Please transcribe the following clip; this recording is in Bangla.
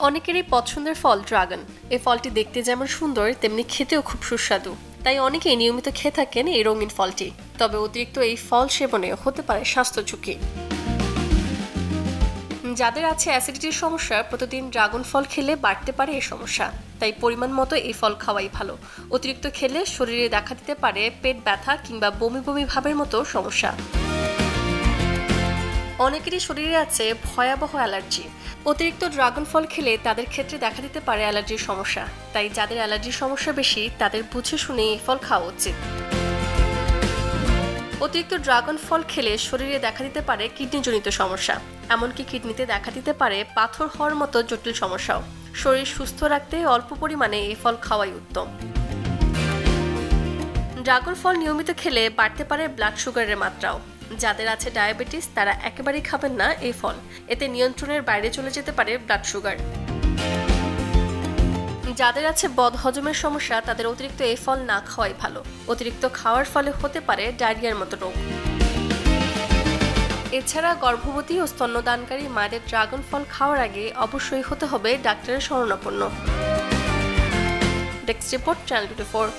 অনেকেরই পছন্দের ফল ড্রাগন। এই ফলটি দেখতে যেমন সুন্দর তেমনি খেতেও খুব সুস্বাদু। তাই অনেকেই নিয়মিত খেয়ে থাকেন এই রঙিন ফলটি। তবে অতিরিক্ত এই ফল সেবনে হতে পারে স্বাস্থ্য ঝুঁকি। যাদের আছে অ্যাসিডিটির সমস্যা, প্রতিদিন ড্রাগন ফল খেলে বাড়তে পারে এই সমস্যা। তাই পরিমাণ মতো এই ফল খাওয়াই ভালো। অতিরিক্ত খেলে শরীরে দেখা দিতে পারে পেট ব্যথা কিংবা বমি বমি ভাবের মতো সমস্যা। অনেকেরই শরীরে আছে ভয়াবহ অ্যালার্জি। অতিরিক্ত ড্রাগন ফল খেলে তাদের ক্ষেত্রে দেখা দিতে পারে অ্যালার্জির সমস্যা। তাই যাদের অ্যালার্জির সমস্যা বেশি তাদের বুঝে শুনে এই ফল খাওয়া উচিত। অতিরিক্ত ড্রাগন ফল খেলে শরীরে দেখা দিতে পারে কিডনিজনিত সমস্যা। এমনকি কিডনিতে দেখা দিতে পারে পাথর হওয়ার মতো জটিল সমস্যাও। শরীর সুস্থ রাখতে অল্প পরিমাণে এই ফল খাওয়াই উত্তম। ড্রাগন ফল নিয়মিত খেলে বাড়তে পারে ব্লাড সুগারের মাত্রাও। যাদের আছে ডায়াবেটিস তারা একেবারেই খাবেন না এই ফল। এতে নিয়ন্ত্রণের বাইরে চলে যেতে পারে ব্লাড সুগার। যাদের আছে বদহজমের সমস্যা তাদের অতিরিক্ত এই ফল না খাওয়াই ভালো। অতিরিক্ত খাওয়ার ফলে হতে পারে ডায়রিয়ার মতো রোগ। এছাড়া গর্ভবতী ও স্তন্যদানকারী মায়েদের ড্রাগন ফল খাওয়ার আগে অবশ্যই হতে হবে ডাক্তারের শরণাপন্ন। Desk report, channel 24।